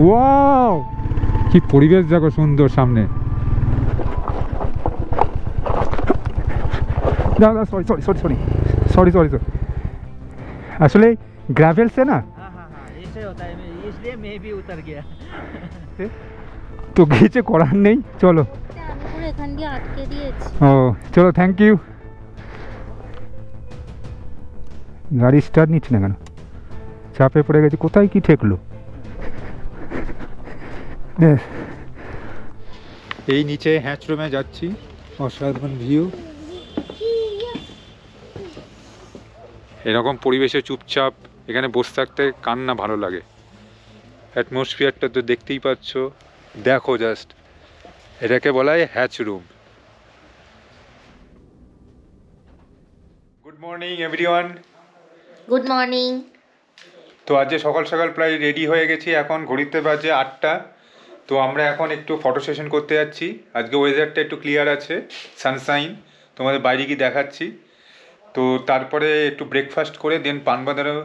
Wow, কি পরিবেশ দেখো সুন্দর সামনে। না না, sorry sorry sorry sorry sorry sorry sorry, আসলে ग्रेवल से ना। हाँ हाँ हाँ, ऐसे होता है, इसलिए मैं भी उतर गया। তো কিছু করার নেই, চলো। আমি পুরো এখান দিয়ে আটকে দিয়েছি। ও চলো, থ্যাংক ইউ। গাড়ি স্টার্ট নিচ্ছে না কেন? চাপে পড়ে গেছে, কোথায় কি ঠেকলো। এই নিচে হ্যাচ রুমে যাচ্ছি, অসাধারণ ভিউ। এরকম পরিবেশে চুপচাপ এখানে বসে থাকতে কার না ভালো লাগে। অ্যাটমসফিয়ারটা তো দেখতেই পাচ্ছ, দেখো জাস্ট, এটাকে বলা হয় hatch room. Good morning everyone. Good morning. তো আজকে সকাল সকাল প্রায় রেডি হয়ে গেছি, এখন ঘড়িতে বাজে 8টা। তো আমরা এখন একটু ফটো সেশন করতে যাচ্ছি। আজকে ওয়েদারটা একটু ক্লিয়ার আছে, সানশাইন, তোমাদের বাইরে গিয়ে দেখাচ্ছি। তো তারপরে একটু ব্রেকফাস্ট করে দেন পানবাদারা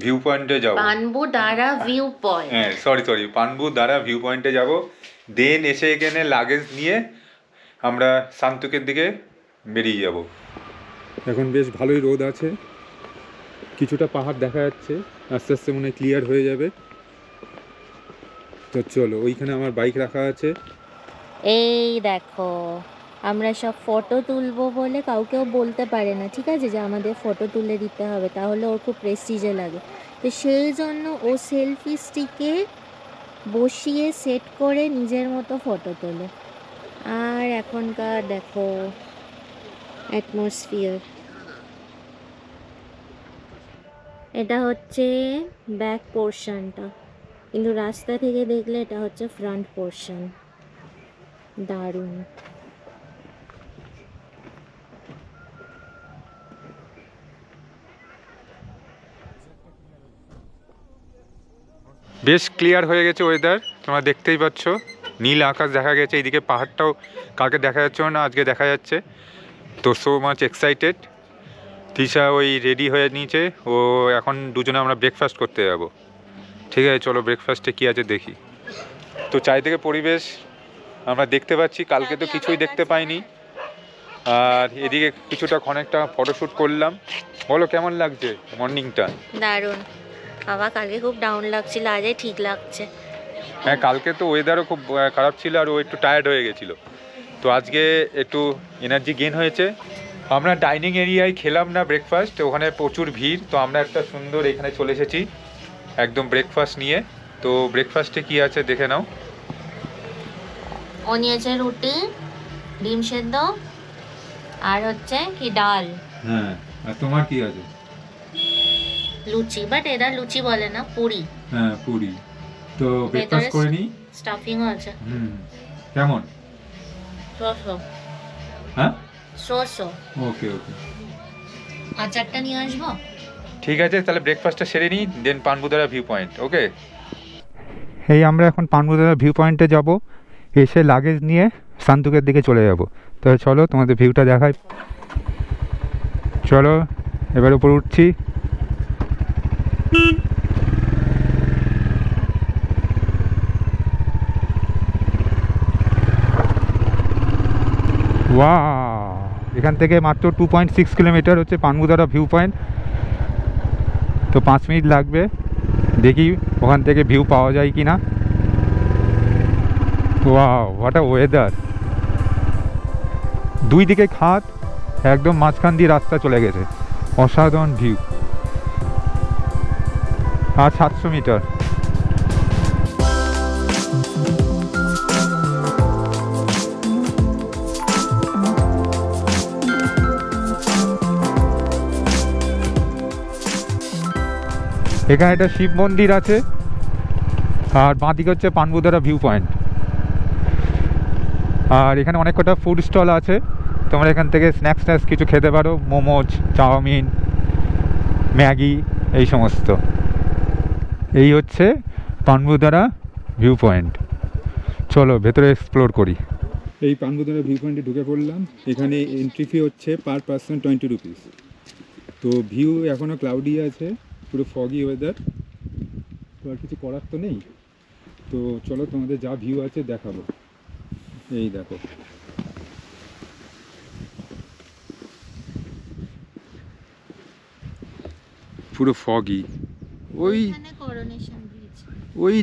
ভিউ পয়েন্টে যাবো। পানবুদারা ভিউ পয়েন্ট, হ্যাঁ সরি পানবুদারা ভিউ পয়েন্টে যাব। দেন এসে এখানে লাগেজ নিয়ে আমরা শান্তুকের দিকে বেরিয়ে যাব। এখন বেশ ভালোই রোদ আছে, কিছুটা পাহাড় দেখা যাচ্ছে, আস্তে আস্তে মনে হয় ক্লিয়ার হয়ে যাবে। তো চলো, ওইখানে আমার বাইক রাখা আছে। এই দেখো, আমরা সব ফটো তুলবো বলে কাউকেও বলতে পারে না, ঠিক আছে, যে আমাদের ফটো তুলে দিতে হবে, তাহলে ওর খুব প্রেস্টিজে লাগে। তো সেই জন্য ও সেলফি স্টিকে বসিয়ে সেট করে নিজের মতো ফটো তোলে। আর এখনকার দেখো অ্যাটমসফিয়ার, এটা হচ্ছে ব্যাক পোর্শনটা, কিন্তু রাস্তা থেকে দেখলে এটা হচ্ছে ফ্রন্ট পোর্শন। দারুণ। বেশ ক্লিয়ার হয়ে গেছে ওয়েদার, তোমরা দেখতেই পাচ্ছ, নীল আকাশ দেখা গেছে। এইদিকে পাহাড়টাও কালকে দেখা যাচ্ছে না, আজকে দেখা যাচ্ছে। তো সো মাচ এক্সাইটেড। তিশা ওই রেডি হয়ে নিয়েছে, ও এখন দুজনে আমরা ব্রেকফাস্ট করতে যাব। ঠিক আছে চলো, ব্রেকফাস্টে কী আছে দেখি। তো চারিদিকে পরিবেশ আমরা দেখতে পাচ্ছি, কালকে তো কিছুই দেখতে পাইনি। আর এদিকে কিছুটা অনেকটা ফটোশ্যুট করলাম। বলো কেমন লাগছে মর্নিংটা? দারুণ বাবা, কালকে খুব ডাউন লাগছিল, আজই ঠিক লাগছে। হ্যাঁ, কালকে তো ওয়েদারও খুব খারাপ ছিল, আর ও একটু টায়ার্ড হয়ে গেছিলো। তো আজকে একটু এনার্জি গেইন হয়েছে। আমরা ডাইনিং এরিয়ায় খেলাম না ব্রেকফাস্ট, ওখানে প্রচুর ভিড়। তো আমরা একটা সুন্দর এখানে চলে এসেছি একদম ব্রেকফাস্ট নিয়ে। তো ব্রেকফাস্টে কি আছে দেখে নাও। ও নিয়েছে রুটি, ডিম সেদ্ধ, আর হচ্ছে কি ডাল। হ্যাঁ, আর তোমার কি আছে? লুচি, বাট এরা লুচি বলে না, পুরি। হ্যাঁ পুরি। তো ব্রেকফাস্ট করে নি, স্টাফিংও আছে। কেমন? সসো। হ্যাঁ সসো। ওকে ওকে, আচারটা নিয়ে আসবো। ঠিক আছে, তাহলে ব্রেকফাস্টটা সেরে নিই, দেন পানবুদারা ভিউ পয়েন্ট। ওকে, এই আমরা এখন পানবুদারা ভিউ পয়েন্টে যাব, এসে লাগেজ নিয়ে শান্তুকের দিকে চলে যাব। তো চলো তোমাদের ভিউটা দেখাই। চলো এবার উপরে উঠছি। ওয়াও, এখান থেকে মাত্র 2.6 কিলোমিটার হচ্ছে পানবুদারা ভিউ পয়েন্ট। তো 5 মিনিট লাগবে, দেখি ওখান থেকে ভিউ পাওয়া যায় কি না। Wow, what a weather. দুই দিকে খাদ, একদম মাঝখান দিয়ে রাস্তা চলে গেছে, অসাধারণ ভিউ। আর 700 মিটার। এখানে একটা শিব মন্দির আছে, আর বাঁদিকে হচ্ছে পানবুদারা ভিউ পয়েন্ট। আর এখানে অনেক কটা ফুড স্টল আছে, তোমরা এখান থেকে স্ন্যাক্স কিছু খেতে পারো, মোমোজ, চাউমিন, ম্যাগি, এই সমস্ত। এই হচ্ছে পানবুদারা ভিউ পয়েন্ট। চলো ভেতরে এক্সপ্লোর করি। এই পানবুদারা ভিউ পয়েন্টে ঢুকে পড়লাম। এখানে এন্ট্রি ফি হচ্ছে পার পার্সন 20 রুপিস। তো ভিউ এখনও ক্লাউডি আছে, পুরো ফগি ওয়েদার। তো আর কিছু করার তো নেই, তো চলো তোমাদের যা ভিউ আছে দেখাবো। এই দেখো, পুরো ফগি। ওই করোনেশন ব্রিজ, ওই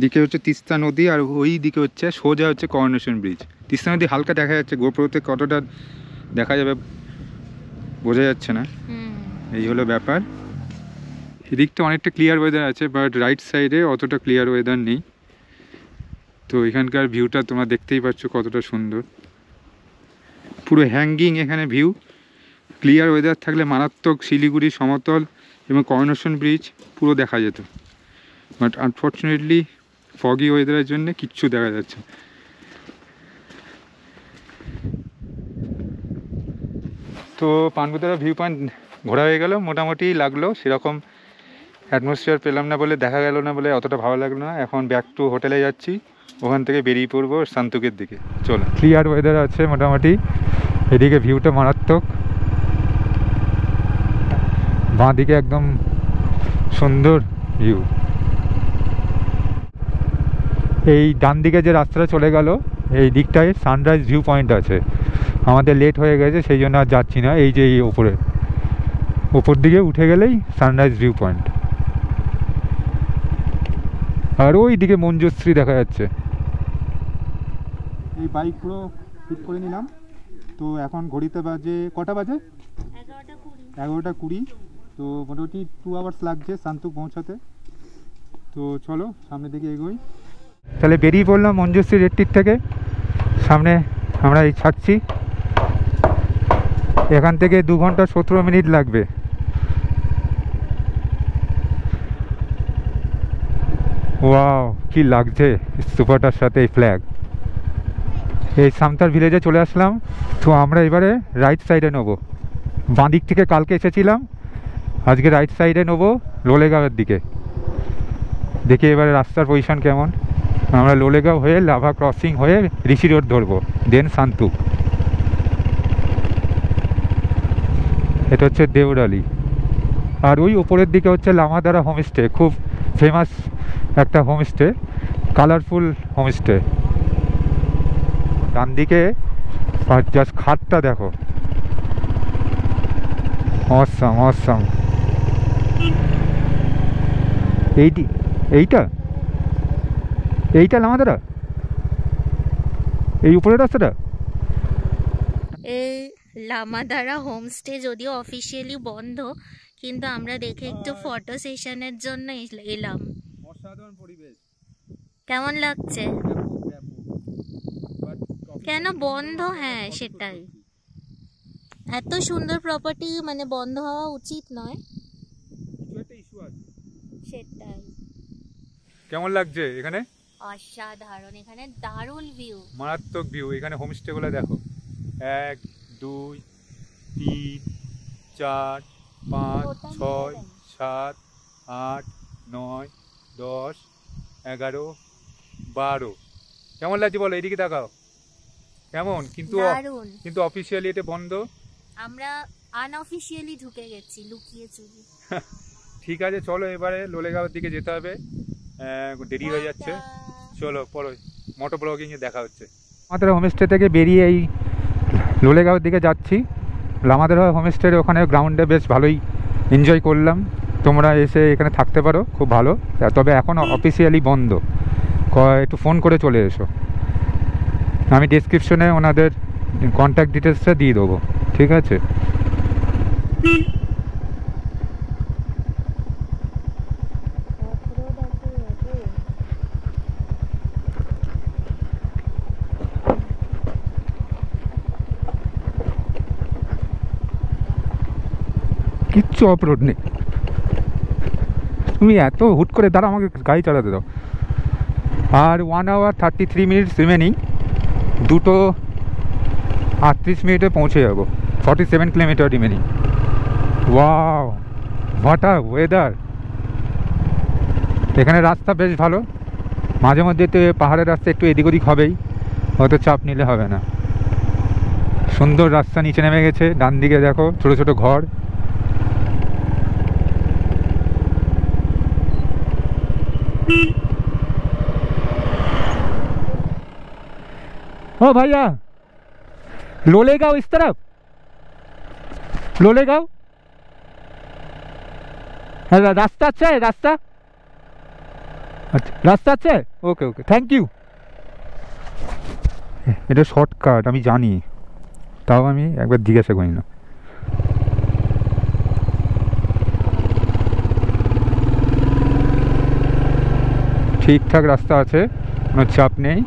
দিকে হচ্ছে তিস্তা নদী, আর ওই দিকে হচ্ছে সোজা হচ্ছে করোনেশন ব্রিজ। তিস্তা নদী হালকা দেখা যাচ্ছে, গোপ্রোতে কতটা দেখা যাবে বোঝা যাচ্ছে না। এই হলো ব্যাপার। এদিকটা অনেকটা ক্লিয়ার ওয়েদার আছে, বাট রাইট সাইডে অতটা ক্লিয়ার ওয়েদার নেই। তো এখানকার ভিউটা তোমরা দেখতেই পাচ্ছ কতটা সুন্দর, পুরো হ্যাঙ্গিং এখানে ভিউ। ক্লিয়ার ওয়েদার থাকলে মারাত্মক শিলিগুড়ি সমতল এবং করোনেশন ব্রিজ পুরো দেখা যেত, বাট আনফর্চুনেটলি ফগি ওয়েদারের জন্য কিচ্ছু দেখা যাচ্ছে। তো পানবুতারা ভিউ পয়েন্ট ঘোরা হয়ে গেল, মোটামুটি লাগলো, সেরকম অ্যাটমসফিয়ার পেলাম না বলে, দেখা গেল না বলে অতটা ভালো লাগলো না। এখন ব্যাক টু হোটেলে যাচ্ছি, ওখান থেকে বেরিয়ে পড়বো সান্তুকের দিকে। চলো, ক্লিয়ার ওয়েদার আছে মোটামুটি, এদিকে ভিউটা মারাত্মক, বাঁ দিকে একদম সুন্দর ভিউ। এই ডান দিকে যে রাস্তাটা চলে গেল, এই দিকটায় সানরাইজ ভিউ পয়েন্ট আছে। আমাদের লেট হয়ে গেছে, সেই জন্য আর যাচ্ছি না। এই যে এই ওপর দিকে উঠে গেলেই সানরাইজ ভিউ পয়েন্ট, আর ওই দিকে মঞ্জুশ্রী দেখা যাচ্ছে। এই বাইক পুরো ঠিক করে নিলাম। তো এখন ঘড়িতে বাজে কটা বাজে? 11:20। তো মোটামুটি 2 আওয়ার্স লাগছে সান্তুক পৌঁছাতে। তো চলো সামনের দিকে এগোই। তাহলে বেরিয়ে পড়লাম মঞ্জুশ্রী রেডটির থেকে। সামনে আমরা এই ছাড়ছি, এখান থেকে 2 ঘন্টা 17 মিনিট লাগবে। ওয়াও, কি লাগছে সুপারটার সাথে এই ফ্ল্যাগ। এই সামতার ভিলেজে চলে আসলাম। তো আমরা এবারে রাইট সাইডে নেবো, বাঁ দিক থেকে কালকে এসেছিলাম, আজকে রাইট সাইডে নেবো লোলেগাঁওয়ের দিকে। দেখি এবারে রাস্তার পজিশন কেমন। আমরা লোলেগাঁও হয়ে লাভা ক্রসিং হয়ে ঋষি রোড ধরবো, দেন সান্তুক। এটা হচ্ছে দেউরালি, আর ওই উপরের দিকে হচ্ছে লামাদারা হোমস্টে, খুব ফেমাস একটা হোমস্টে, কালারফুল হোমস্টে। ডান দিকে জাস্ট খাটটা দেখো, অসাম অসাম। এইটা লামাদারা, এই উপরের রাস্তাটা। এই লামাদারা হোমস্টে যদিও অফিসিয়ালি বন্ধ, কিন্তু আমরা দেখে একটু ফটো সেশনের জন্য এলাম। অসাধারণ পরিবেশ, কেমন লাগছে? কেন বন্ধ? হ্যাঁ সেটাই, এত সুন্দর প্রপার্টি মানে বন্ধ হওয়া উচিত নয়, সেটাই। কেমন লাগছে এখানে? অসাধারণ, এখানে দারুণ ভিউ, মারাত্মক ভিউ। এখানে হোমস্টে গুলো দেখো, 1 2 3 4 5 6 7 8 9 10 11 12। কেমন লাগছে বলো, এইদিকে তাকাও কেমন। কিন্তু অফিসিয়ালি এটা বন্ধ, আমরা আনঅফিসিয়ালি ঢুকে গেছি লুকিয়ে চুরি। ঠিক আছে, চলো এবারে লোলেগাঁওয়ের দিকে যেতে হবে, দেরি হয়ে যাচ্ছে। চলো পরে মোটো ব্লগিংয়ে দেখা হচ্ছে। আমাদের হোমস্টে থেকে বেরিয়ে এই লোলেগাঁওয়ের দিকে যাচ্ছি। আমাদের হোমস্টের ওখানে গ্রাউন্ডে বেশ ভালোই এনজয় করলাম। তোমরা এসে এখানে থাকতে পারো, খুব ভালো। তবে এখন অফিসিয়ালি বন্ধ, একটু ফোন করে চলে এসো। আমি ডেসক্রিপশনে ওনাদের কন্ট্যাক্ট ডিটেলসটা দিয়ে দেবো, ঠিক আছে? কিচ্ছু অফরোড নেই, তুমি এত হুট করে দাঁড়া, আমাকে গাড়ি চালাতে দাও। আর 1 hour 33 minutes রিমেনিং, 2:38 মিনিটে পৌঁছে যাবো। 47 kilometre remaining. Wow, what a weather. এখানে রাস্তা বেশ ভালো, মাঝে মধ্যে তো পাহাড়ের রাস্তা একটু এদিক ওদিক হবেই, অত চাপ নিলে হবে না। সুন্দর রাস্তা নিচে নেমে গেছে, ডান দিকে দেখো ছোট ছোট ঘর। ओ भैया लोलेगांव इस तरफ लोलेगांव रास्ता अच्छा है रास्ता अच्छा रास्ता अच्छा है ओके ओके थैंक यू এটা শর্টকাট আমি জানি তাও আমি একবার জিজ্ঞাসা করি না ঠিকঠাক রাস্তা আছে কোনো চাপ নেই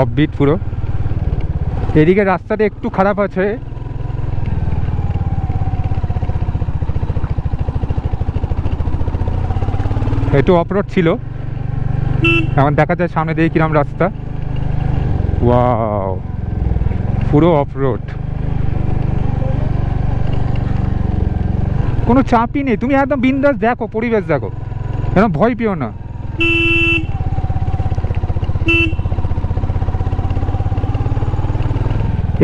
অফবিট পুরো এদিকে রাস্তাটা একটু খারাপ আছে একটু অফরোড ছিল এখন দেখা যায় সামনে দিয়ে কিরম রাস্তা ওয়াও পুরো অফরোড কোনো চাপই নেই তুমি একদম বিন্দাস দেখো পরিবেশ দেখো কেন ভয় পেও না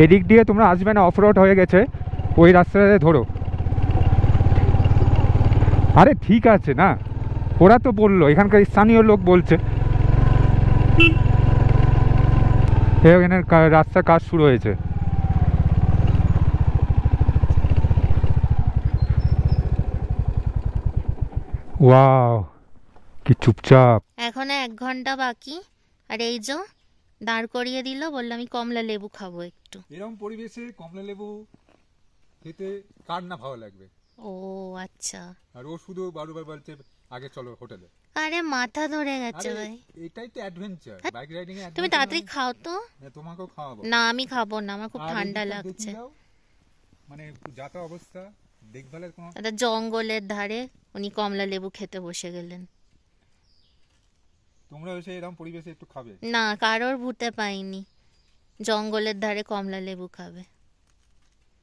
এদিক দিয়ে তোমরা আসবে না অফরোড হয়ে গেছে ওই রাস্তাটা ধরো আরে ঠিক আছে না ওরা তো বললো এখানকার স্থানীয় লোক বলছে এখানে রাস্তার কাজ শুরু হয়েছে ওয়াও কি চুপচাপ এখনো 1 ঘন্টা বাকি আর এই যে দাঁড় করিয়ে দিল বললাম আমি কমলা লেবু খাবো একটু এরকম পরিবেশে কমলা লেবু খেতে কার না ভালো লাগবে ও আচ্ছা আর ও শুধু বারবার বলছে আগে চলো হোটেলে আরে মাথা ধরে গেছে ভাই এটাই তো অ্যাডভেঞ্চার বাইক রাইডিং এ তুমি তাড়াতাড়ি খাও তো তোমাকেও খাওয়াবো না আমি খাবো না আমার খুব ঠান্ডা লাগছে মানে যাতা অবস্থা দেখভালের কোনো একটা জঙ্গলের ধারে উনি কমলা লেবু খেতে বসে গেলেন তোমরা এসে এরকম পরিবেশে একটু খাবে না কারোর ভূতে পাইনি জঙ্গলের ধারে কমলা লেবু খাবে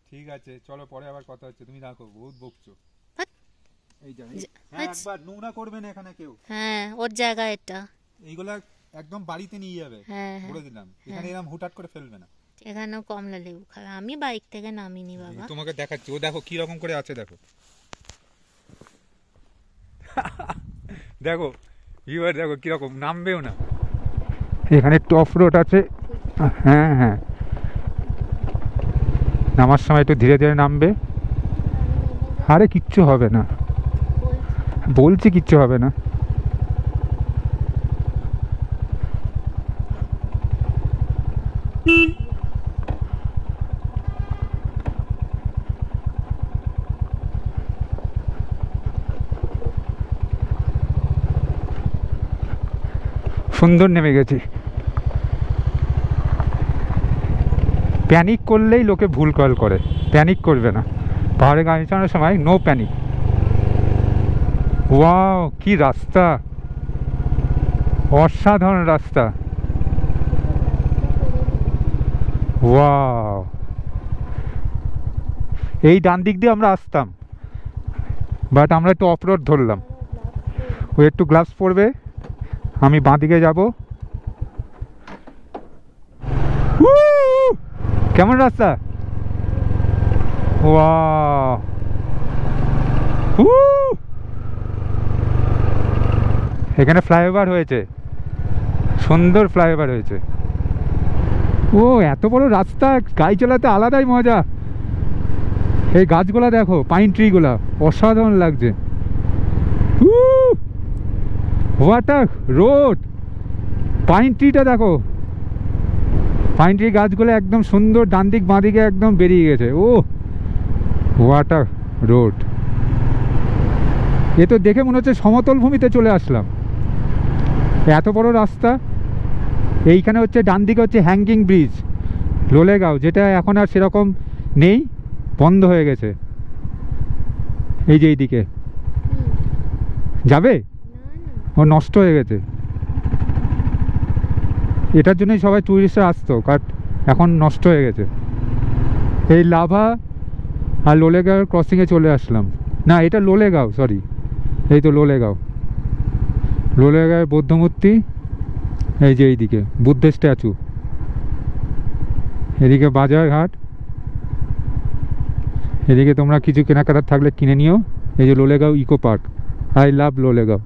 ঠিক আছে চলো পরে আবার কথা হচ্ছে তুমি রাখো বহুত বকছো এই জানি একবার নোংরা করবে না এখানে কেউ হ্যাঁ ওর জায়গা এটা এইগুলা একদম বাড়িতে নিয়ে যাবে বলে দিলাম এখানে এরকম হুটহাট করে ফেলবে না এখানেও কমলা লেবু খাবে আমি বাইক থেকে নামিনি বাবা তোমাকে দেখাচ্ছি ও দেখো কি রকম করে আছে দেখো দেখো ভিউয়ার দেখো কি রকম নামবেও না এখানে টপ রোড আছে হ্যাঁ হ্যাঁ নামার সময় একটু ধীরে ধীরে নামবে আরে কিচ্ছু হবে না বলছি কিচ্ছু হবে না সুন্দর নেমে গেছি প্যানিক করলেই লোকে ভুল কল করে প্যানিক করবে না পাহাড়ে গাড়ি চালানোর সময় নো প্যানিক ওয়াও কি রাস্তা অসাধারণ রাস্তা ওয়াও এই ডান দিক দিয়ে আমরা আসতাম বাট আমরা একটু অফরোড ধরলাম ও একটু গ্লাভস পরবে আমি বাঁ দিকে যাব কেমন রাস্তা ওয়াও এখানে ফ্লাইওভার হয়েছে সুন্দর ফ্লাইওভার হয়েছে ও এত বড় রাস্তা গাড়ি চালাতে আলাদাই মজা এই গাছগুলা দেখো পাইন ট্রিগুলা অসাধারণ লাগছে হোয়াট আ রোড পাইন ট্রিটা দেখো পাইন ট্রি গাছগুলো একদম সুন্দর ডান দিক বাঁ দিকে একদম বেরিয়ে গেছে ও হোয়াট আ রোড এ তো দেখে মনে হচ্ছে সমতল ভূমিতে চলে আসলাম এত বড় রাস্তা এইখানে হচ্ছে ডান দিকে হচ্ছে হ্যাঙ্গিং ব্রিজ লোলেগাঁও যেটা এখন আর সেরকম নেই বন্ধ হয়ে গেছে এই যে এইদিকে যাবে ও নষ্ট হয়ে গেছে এটার জন্যই সবাই টুরিস্টরা আসতো কারণ এখন নষ্ট হয়ে গেছে এই লাভা আর লোলেগাঁওয়ের ক্রসিংয়ে চলে আসলাম না এটা লোলেগাঁও সরি এই তো লোলেগাঁও লোলেগাঁওয়ের বৌদ্ধ মূর্তি এই যে এইদিকে বুদ্ধের স্ট্যাচু এদিকে বাজার ঘাট এদিকে তোমরা কিছু কেনাকাটার থাকলে কিনে নিও এই যে Lolegaon eco park I love Lolegaon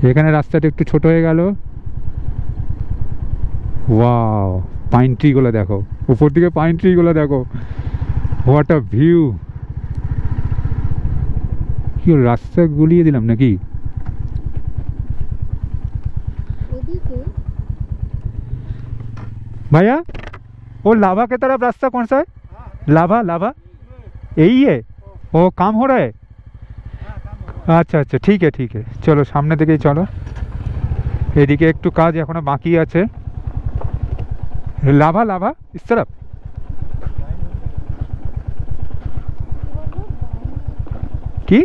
এখানে রাস্তাটা একটু ছোট হয়ে গেল। ওয়াও, পাইন ট্রিগুলো দেখো, উপর দিকে পাইন ট্রিগুলো দেখো, হোয়াট আ ভিউ। কি হলো, রাস্তা গুলিয়ে দিলাম নাকি? এদিকে भैया वो लाभा की तरफ रास्ता कौन सा है? लाभा लाभा यही है? वो काम हो रहा है? আচ্ছা আচ্ছা, ঠিক আছে, চলো সামনে দিকেই চলো। এদিকে একটু কাজ এখনো বাকি আছে। লাভা লাভা ইস তরফ। কি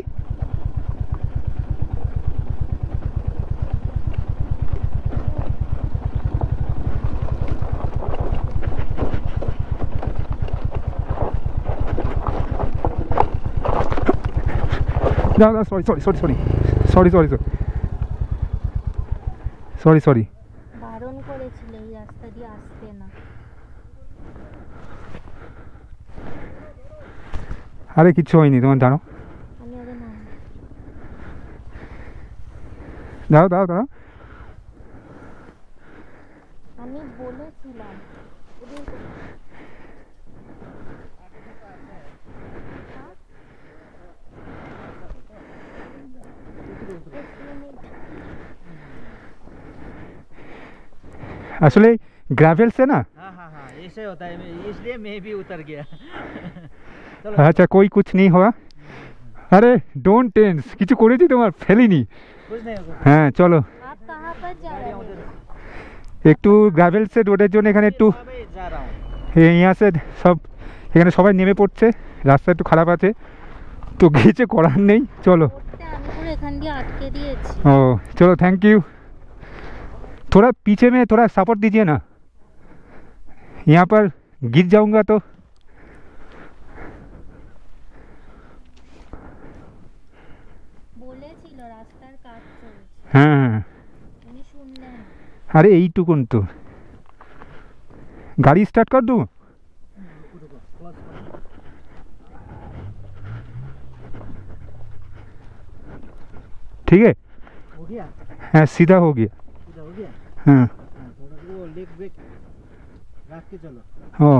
না না, sorry sorry sorry sorry sorry sorry sorry sorry. বারণ করেছিল এই রাস্তা দিয়ে আসতে না। আরে কিচ্ছু হয়নি, তোমার দাঁড়াও আমি আগে না দাঁড়াও দাঁড়াও দাঁড়াও। আমি বলেছিলাম আসলে ग्रेवल से ना। हाँ हाँ हाँ, ऐसे होता है, इसलिए मैं भी उतर गया। चलो अच्छा कोई कुछ नहीं हुआ। अरे डोंट टेंस, কিছু করেছি তোমার, ফেলিনি। कुछ नहीं होगा। হ্যাঁ চলো, आप कहाँ पर जा रहे हो? একটু গ্রাভেল সে রোডের জন্য এখানে একটু मैं जा रहा हूँ। यहाँ से সব এখানে সবাই নেমে পড়ছে, রাস্তা একটু খারাপ আছে তো কিছু করার নেই, চলো। করতে আমি পুরো এখান দিয়ে আটকে দিয়েছি। ओ चलो थैंक यू। थोड़ा पीछे में थोड़ा सपोर्ट दीजिए ना, यहाँ पर गिर जाऊंगा तो। বলেছিল রাস্তার কাজ চলছে, হ্যাঁ উনি শুনলেন না। अरे এইটুকুন তো, गाड़ी स्टार्ट कर दूँ? ठीक है, हो गया? हाँ सीधा हो गया। सीधा हो गया? हाँ हाँ, थोड़ा वो लेग ब्रेक रख के चलो। ও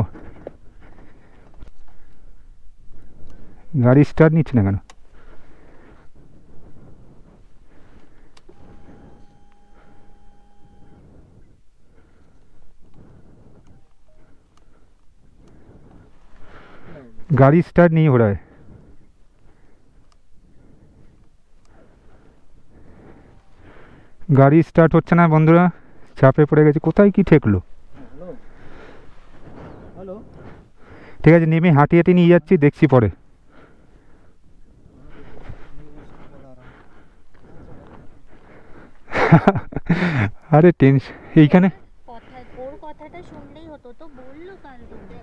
গাড়ি স্টার্ট নিচ্ছে না কেন? गाड़ी स्टार्ट नहीं हो रहा है। গাড়ি স্টার্ট হচ্ছে না বন্ধুরা, চাপে পড়ে গেছে, কোথায় কি ঠেকলো। हेलो हेलो, ঠিক আছে, নেমে হাঁটি হাঁটি নিয়ে যাচ্ছি, দেখছি পরে। আরে টেনশন এইখানে। কথা ওর কথাটা শুনলেই হতো, তো বললো কাল দিনে।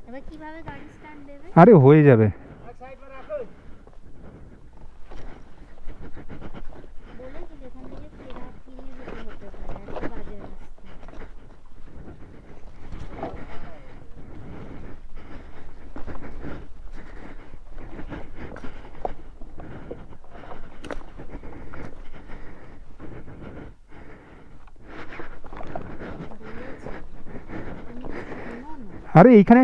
এবার কিভাবে গাড়ি স্টার্ট দেবে? আরে হয়ে যাবে। साइड में रखो। বলেছিল এখান থেকে ফিরিয়ে যেতে হতে পারে, এত বাজে রাস্তা। আরে এইখানে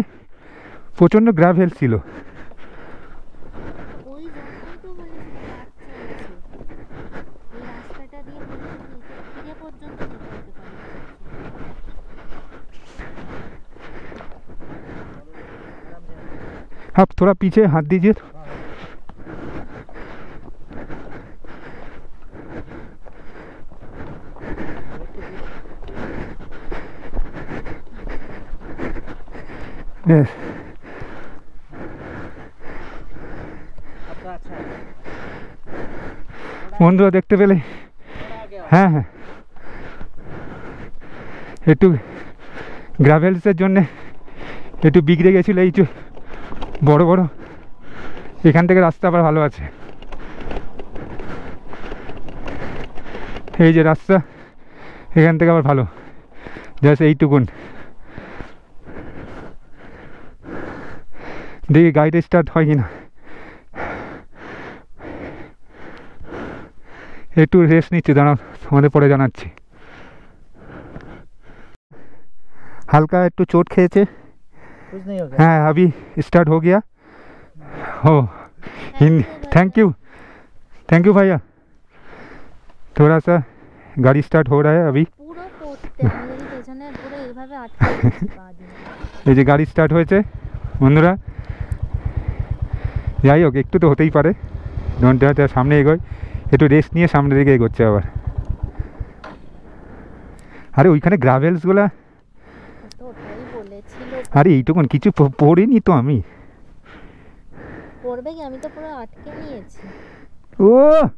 প্রচণ্ড গ্রাভেল ছিল। ওই জন্যই তো বলেছিল কাজ চলছে, এই রাস্তাটা দিয়ে বলেছিল ফিরে পর্যন্ত যেতে হতে পারে। आप थोड़ा पीछे हाथ दीजिए। Yes. अब तो अच्छा है। বন্ধুরা দেখতে পেলে, थोड़ा आगे आओ। হ্যাঁ হ্যাঁ, একটু গ্রাভেলসের জন্যে একটু বিগড়ে গেছিলো এই যে বড় বড়, এখান থেকে রাস্তা আবার ভালো আছে। এই যে রাস্তা, এখান থেকে আবার ভালো, জাস্ট এইটুকুন। দেখি গাড়িটা স্টার্ট হয় কিনা। একটু রেস্ট নিচ্ছি, দাঁড়াও তোমাদের পরে জানাচ্ছি। হালকা একটু চোট খেয়েছে। कुछ नहीं होगा। हाँ अभी स्टार्ट हो गया। हो थैंक यू भैया। थोड़ा सा गाड़ी स्टार्ट हो रहा है अभी। পুরো পড়তে আমি যদি পেছনে পুরো এইভাবে আটকে গেছি পা দিয়ে। এই যে গাড়ি স্টার্ট হয়েছে বন্ধুরা। যাই হোক একটু তো হতেই পারে, ঘন্টা সামনে এগোয়, একটু রেস্ট নিয়ে সামনের দিকে এগোচ্ছে আবার। আরে ওইখানে গ্রাভেলসগুলা, তো ওটাই বলেছিল। আরে এইটুকুন কিছু পড়িনি তো আমি। পড়বে কি, আমি তো পুরো আটকে নিয়েছি। ও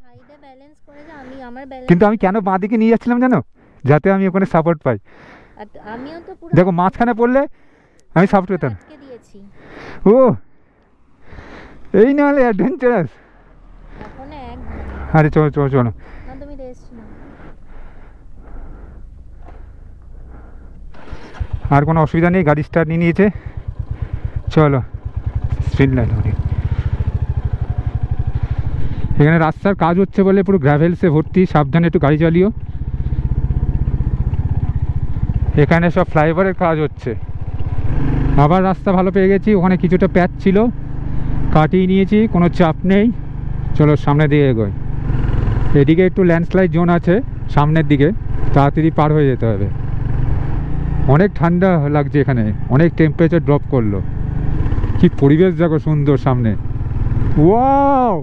সাইডে ব্যালেন্স করে যে আমি আমার ব্যালেন্স। কিন্তু আমি কেন বাঁ দিকে নিয়ে যাচ্ছিলাম জানো, যাতে আমি ওখানে সাপোর্ট পাই। আমিও তো পুরো দেখো মাঝখানে পড়লে আমি সাপোর্ট পেতাম। আটকে দিয়েছি। ও এই না হলে অ্যাডভেঞ্চারাস। এখন এক আরে চলো চলো চলো। না তুমি রেস্ট নাও। আর কোনো অসুবিধা নেই, গাড়ি স্টার্ট নিয়ে নিয়েছে। চলো স্পিড লাইন। এখানে রাস্তার কাজ হচ্ছে বলে পুরো গ্র্যাভেলসে ভর্তি, সাবধানে একটু গাড়ি চালিও। এখানে সব ফ্লাইওভারের কাজ হচ্ছে। আবার রাস্তা ভালো পেয়ে গেছি, ওখানে কিছুটা প্যাচ ছিল কাটিয়ে নিয়েছি, কোনো চাপ নেই। চলো সামনের দিকে এগোই। এদিকে একটু ল্যান্ডস্লাইড জোন আছে সামনের দিকে, তাড়াতাড়ি পার হয়ে যেতে হবে। অনেক ঠান্ডা লাগছে এখানে, অনেক টেম্পারেচার ড্রপ করলো। কি পরিবেশ দেখো সুন্দর সামনে। ওয়াও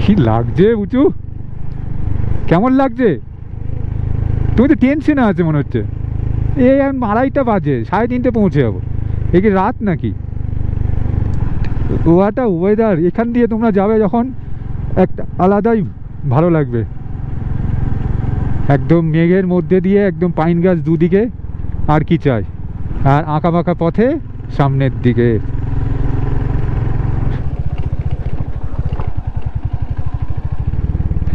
কি লাগছে উঁচু, কেমন লাগছে? তুমি তো টেনশনে আছে মনে হচ্ছে। এই এখন 2:30 বাজে, 3:30 পৌঁছে যাবো। এ কি রাত নাকি? ওয়াটা ওয়েদার, এখান দিয়ে তোমরা যাবে যখন একটা আলাদাই ভালো লাগবে। একদম মেঘের মধ্যে দিয়ে একদম পাইন গাছ দুদিকে, আর কি চাই। আর আঁকা বাঁকা পথে সামনের দিকে।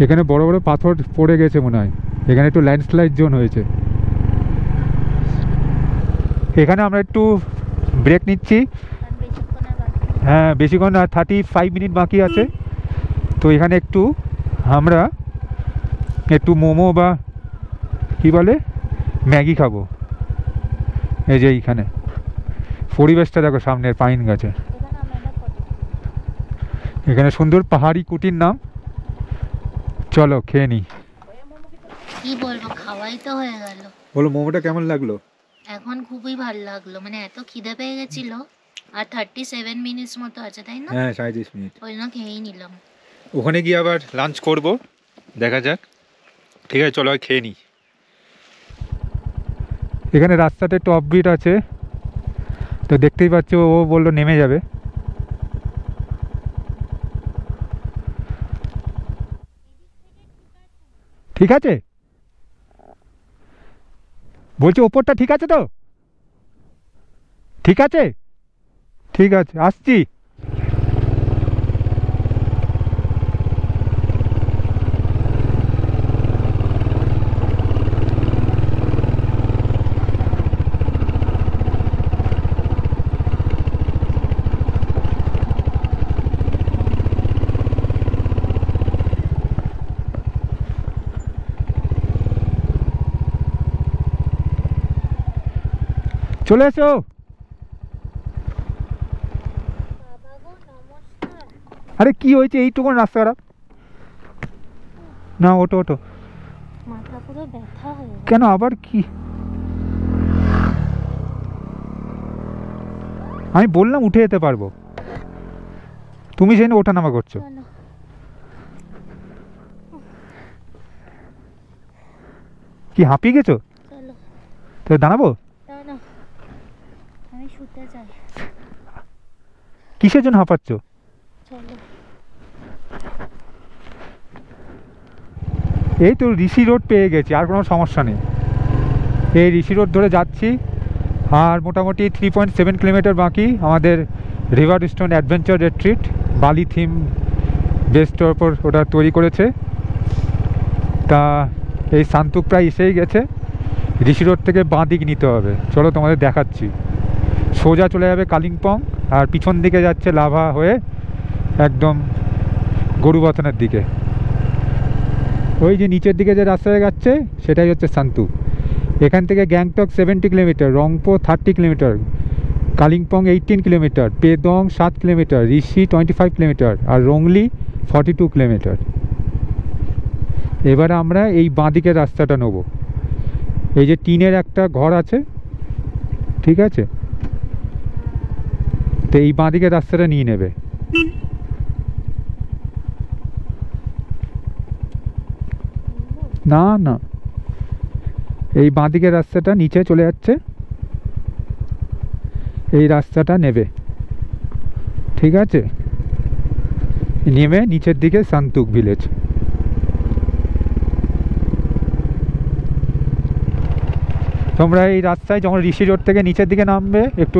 এখানে বড় বড় পাথর পড়ে গেছে মনে হয়, এখানে একটু ল্যান্ডস্লাইড জোন হয়েছে। এখানে আমরা একটু ব্রেক নিচ্ছি। হ্যাঁ বেশিক্ষণ না, 35 মিনিট বাকি আছে। তো এখানে একটু আমরা একটু মোমো বা কি বলে ম্যাগি খাবো। এই যে এইখানে পরিবেশটা দেখো সামনের পাইন গাছে। এখানে সুন্দর পাহাড়ি কুটির নাম। চলো খেয়ে নি। কি বলবো, খাওয়াই তো হয়ে গেল। বলো মোমোটা কেমন লাগলো? এখন খুবই ভালো লাগলো, মানে এত খিদে পেয়ে গেছিল। আর 37 মিনিটস মতো আছে তাই না? হ্যাঁ 37 মিনিট। ওই জন্য খেয়েই নিলাম। ওখানে গিয়ে আবার লাঞ্চ করব, দেখা যাক। ঠিক আছে চলো খেয়ে নিই। এখানে রাস্তাতে একটু অফবিট আছে, তো দেখতেই পাচ্ছ ও বললো নেমে যাবে। ঠিক আছে বলছি, ওপরটা ঠিক আছে তো? ঠিক আছে ঠিক আছে আসছি। চলে এসো। আরে কি হয়েছে, এইটুকুন রাস্তা খারাপ না? ওটো ওটো। মাথা পুরো ব্যথা হয়ে গেল। কেন আবার কি? আমি বললাম উঠে যেতে পারবো, তুমি সেখানে ওঠানামা করছো। কি হাঁপিয়ে গেছো? চলো তো দাঁড়াবো? না আমি শুতে চাই। কিসের জন্য হাঁপাচ্ছ? চলো। এই তো ঋষি রোড পেয়ে গেছি, আর কোনো সমস্যা নেই। এই ঋষি রোড ধরে যাচ্ছি, আর মোটামুটি 3.7 কিলোমিটার বাকি আমাদের রিভার স্টোন অ্যাডভেঞ্চার রিট্রিট। বালি থিম বেসটার ওপর ওটা তৈরি করেছে। তা এই সান্তুক প্রায় এসেই গেছে। ঋষি রোড থেকে বাঁ দিক নিতে হবে, চলো তোমাদের দেখাচ্ছি। সোজা চলে যাবে কালিম্পং, আর পিছন দিকে যাচ্ছে লাভা হয়ে একদম গরুবথনের দিকে। ওই যে নিচের দিকে যে রাস্তাটা যাচ্ছে সেটাই হচ্ছে সান্তু। এখান থেকে Gangtok 70 kilometre, Rangpo 30 kilometre, Kalimpong 18 kilometre, Pedong 7 kilometre, Rishi 25 kilometre আর রংলি 42 কিলোমিটার। এবার আমরা এই বাঁদিকের রাস্তাটা নেব। এই যে টিনের একটা ঘর আছে, ঠিক আছে, তো এই বাঁদিকের রাস্তাটা নিয়ে নেবে। না না, এই বাঁদিকের রাস্তাটা নিচে চলে যাচ্ছে, এই রাস্তাটা নেবে, ঠিক আছে, নেমে নিচের দিকে সান্তুক ভিলেজ। তোমরা এই রাস্তায় যখন ঋষি রোড থেকে নিচের দিকে নামবে একটু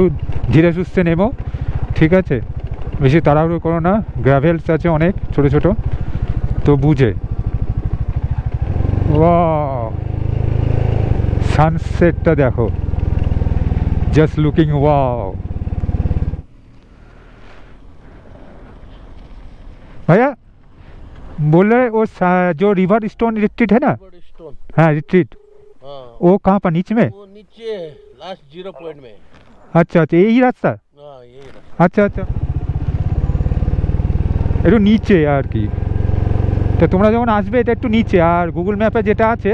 ধীরে সুস্থে নেমো, ঠিক আছে, বেশি তাড়াহুড়ো করো না, গ্র্যাভেলস আছে অনেক ছোট ছোট, তো বুঝে। ওয়াও, সানসেটটা দেখো, জাস্ট লুকিং ওয়াও। भैया बोल रहे वो जो रिवर स्टोन रिट्रीट है ना, स्टोन, हाँ रिट्रीट, हाँ वो कहाँ पर नीचे में? वो नीचे है, लास्ट 0 पॉइंट में। अच्छा अच्छा, यही रास्ता? हाँ यही रहा। আচ্ছা আচ্ছা, একটু নিচে আর কি। তো তোমরা যখন আসবে এটা একটু নিচে, আর গুগল ম্যাপে যেটা আছে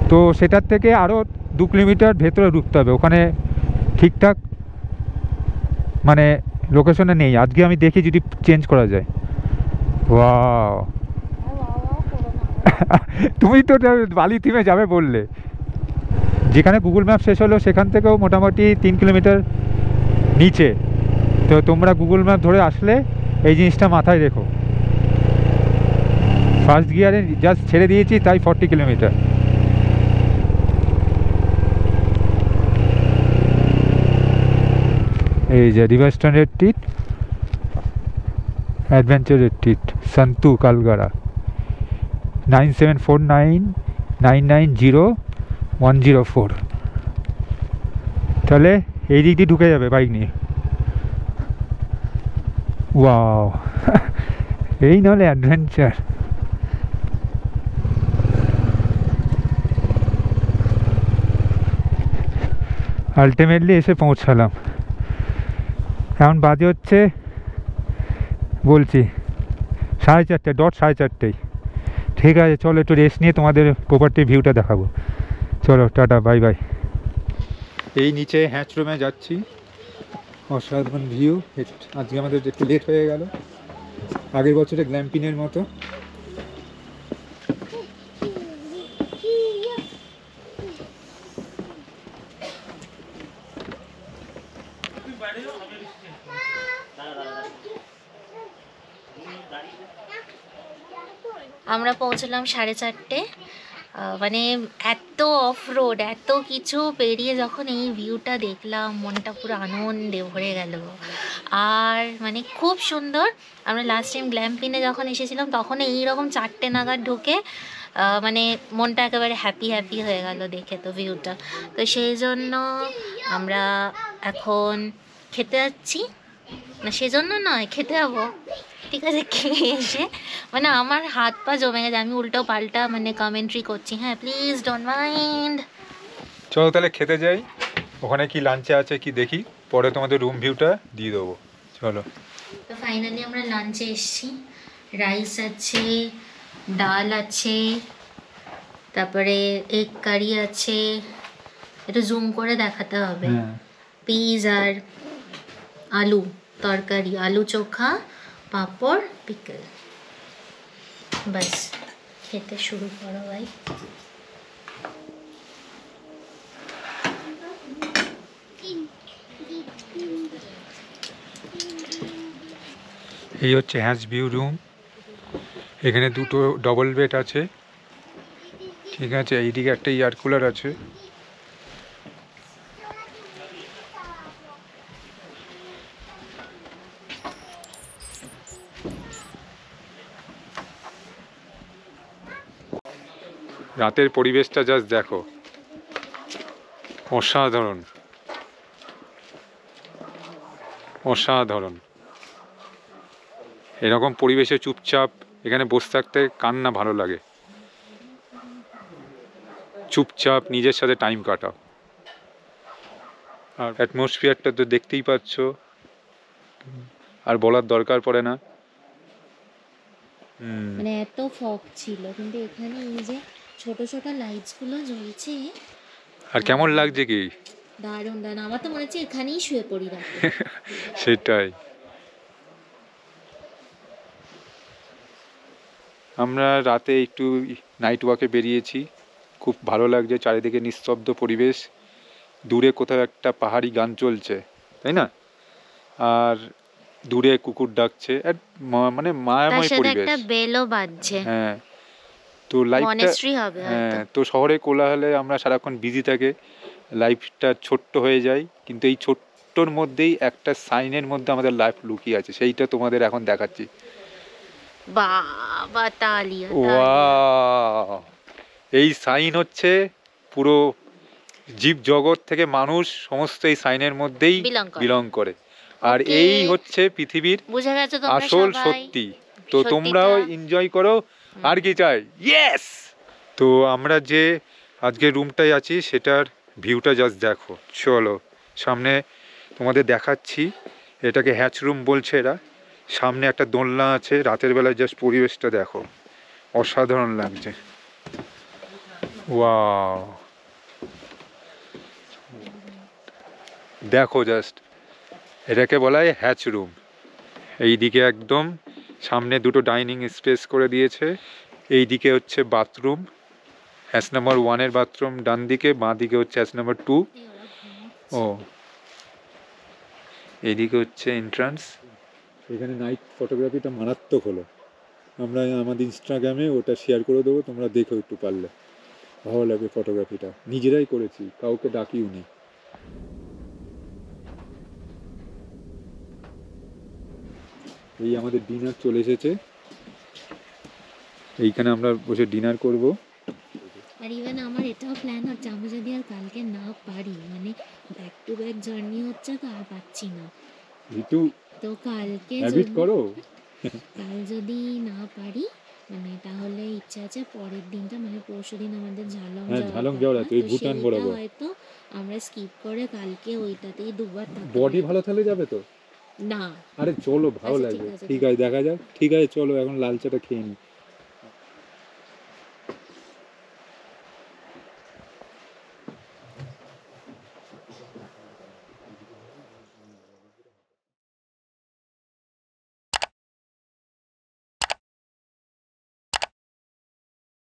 তো সেটার থেকে আরও 2 কিলোমিটার ভেতরে ঢুকতে হবে, ওখানে ঠিকঠাক মানে লোকেশনে নেই। আজকে আমি দেখি যদি চেঞ্জ করা যায়। ওয়াও, তুমি তো বালি থিমে যাবে বললে, যেখানে গুগল ম্যাপ শেষ হলো সেখান থেকেও মোটামুটি 3 কিলোমিটার নিচে। তো তোমরা গুগল ম্যাপ ধরে আসলে এই জিনিসটা মাথায় রেখো। ফার্স্ট গিয়ারে জাস্ট ছেড়ে দিয়েছি তাই 40 কিলোমিটার। এই যে রিভারস্টোন রিট্রিট, অ্যাডভেঞ্চার রিট্রিট, সন্তু কালগারা, 9749990104। তাহলে এই দিক দিয়ে ঢুকে যাবে বাইক নিয়ে। ওয়াও, এই নাহলে অ্যাডভেঞ্চার। আলটিমেটলি এসে পৌঁছালাম। এখন বাজে হচ্ছে বলছি 4:30, ডট 4:30। ঠিক আছে, চলো একটু রেস্ট নিয়ে তোমাদের প্রপার্টির ভিউটা দেখাবো। চলো টাটা, বাই বাই। এই নিচে হ্যাচ রুমে যাচ্ছি, অসাধারণ ভিউ। আজকে আমাদের একটু লেট হয়ে গেল, আগের বছরে গ্ল্যাম্পিনের মতো। আমরা পৌঁছলাম 4:30। মানে এত অফ রোড, এত কিছু পেরিয়ে যখন এই ভিউটা দেখলাম মনটা পুরো আনন্দে ভরে গেল। আর মানে খুব সুন্দর। আমরা লাস্ট টাইম গ্ল্যাম্পিনে যখন এসেছিলাম তখন এইরকম 4টে নাগাদ ঢুকে মানে মনটা একেবারে হ্যাপি হ্যাপি হয়ে গেল দেখে তো ভিউটা। তো সেই জন্য আমরা এখন খেতে যাচ্ছি, না সেজন্য নয়, খেতে যাবো, ঠিক আছে। খেয়ে এসে মানে আমার হাত পা জমে গেছে, আমি উল্টো পাল্টা মানে কমেন্ট্রি করছি, হ্যাঁ প্লিজ ডোন্ট মাইন্ড। চলো তাহলে খেতে যাই, ওখানে কি লাঞ্চে আছে কি দেখি, পরে তোমাদের রুম ভিউটা দিয়ে দেবো। চলো। তো ফাইনালি আমরা লাঞ্চে এসেছি। রাইস আছে, ডাল আছে, তারপরে এগ কারি আছে, একটু জুম করে দেখাতে হবে, পিস আর আলু তরকারি, আলু চোখা, পাঁপড়, পিকল। বাস খেতে শুরু করো ভাই। এই হচ্ছে হ্যাচ ভিউ রুম। এখানে দুটো ডবল বেড আছে, ঠিক আছে, এইদিকে একটা এয়ার কুলার আছে। রাতের পরিবেশটা জাস্ট দেখো, অসাধারণ অসাধারণ। এরকম পরিবেশে চুপচাপ এখানে বসে থাকতে কার না ভালো লাগে। চুপচাপ নিজের সাথে টাইম কাটাও। আর অ্যাটমসফিয়ারটা তো দেখতেই পাচ্ছ, আর বলার দরকার পড়ে না। মানে এত ফগ ছিল, কিন্তু এখানে এই যে ছোট ছোট লাইটস গুলো জ্বলছে, আর কেমন লাগছে কি? দারুণ দারুণ। আমার তো মনে হচ্ছে এখানেই শুয়ে পড়ি রাতে। সেটাই। আমরা রাতে একটু নাইট ওয়াকে বেরিয়েছি, খুব ভালো লাগছে, চারিদিকে নিস্তব্ধ পরিবেশ, দূরে কোথাও একটা পাহাড়ি গান চলছে, তাই না? আর দূরে কুকুর ডাকছে, মানে তার মায়াময় সাথে পরিবেশ। একটা বেলও বাজছে, হ্যাঁ, তো লাইফটা, মনেস্ট্রি হবে হ্যাঁ, হয়তো। তো শহরে কোলাহলে আমরা সারাক্ষণ বিজি থাকে, লাইফটা ছোট্ট হয়ে যায়, কিন্তু এই ছোট্টর মধ্যেই একটা সাইনের মধ্যে আমাদের লাইফ লুকিয়ে আছে, সেইটা তোমাদের এখন দেখাচ্ছি। বাবা তালিয়া ওয়াও, এই সাইন হচ্ছে পুরো জীব জগৎ থেকে মানুষ সমস্ত এই সাইনের মধ্যেই বিলং করে। আর Okay. এই হচ্ছে পৃথিবীর বুঝে গেছো তোমরা আসল সবাই? সত্যি। তো সত্যিটা। তোমরাও এনজয় করো, আর কি চাই। ইয়েস। তো আমরা যে আজকে রুমটায় আছি সেটার ভিউটা জাস্ট দেখো, চলো সামনে তোমাদের দেখাচ্ছি। এটাকে হ্যাচ রুম বলছে এরা। সামনে একটা দোলনা আছে, রাতের বেলায় জাস্ট পরিবেশটা দেখো, অসাধারণ লাগছে। ওয়াও, দেখো জাস্ট, এটাকে বলা হয় হ্যাচ রুম। এইদিকে একদম সামনে দুটো ডাইনিং স্পেস করে দিয়েছে, এইদিকে হচ্ছে বাথরুম, হ্যাচ নাম্বার 1-এর বাথরুম ডান দিকে, বাঁ দিকে হচ্ছে হ্যাচ নাম্বার 2। ও, এইদিকে হচ্ছে এন্ট্রান্স। এখানে নাইট ফটোগ্রাফিটা মারাত্মক হলো, আমরা আমাদের ইনস্টাগ্রামে ওটা শেয়ার করে দেবো, তোমরা দেখো একটু পারলে, ভালো লাগবে। ফটোগ্রাফিটা নিজেরাই করেছি, কাউকে ডাকিও নি। এই আমাদের ডিনার চলে এসেছে, এইখানে আমরা বসে ডিনার করব। আর ইভেন আমার এটাও প্ল্যান হচ্ছে, আমি যদি আর কালকে না পারি, মানে ব্যাক টু ব্যাক জার্নি হচ্ছে তো আর পাচ্ছি না, ঋতু তো কালকে হ্যাবিট যদি করো। কাল যদি না পারি, মানে তাহলে ইচ্ছা আছে পরের দিনটা, মানে পরশুদিন আমাদের ঝালং হ্যাঁ, যাওয়ার ঝালং কথা, যাওয়ার আছে, ওই তো ভুটান সেইটা বরাবর। হয়তো আমরা স্কিপ করে কালকে ওইটাতেই দুবার থাকতে বডি পারি। ভালো থাকলে যাবে তো? না, আরে চলো, ভালো আচ্ছা, লাগবে। ঠিক আছে, ঠিক আছে, দেখা যাক। ঠিক আছে চলো, এখন লাল চাটা খেয়ে নিই।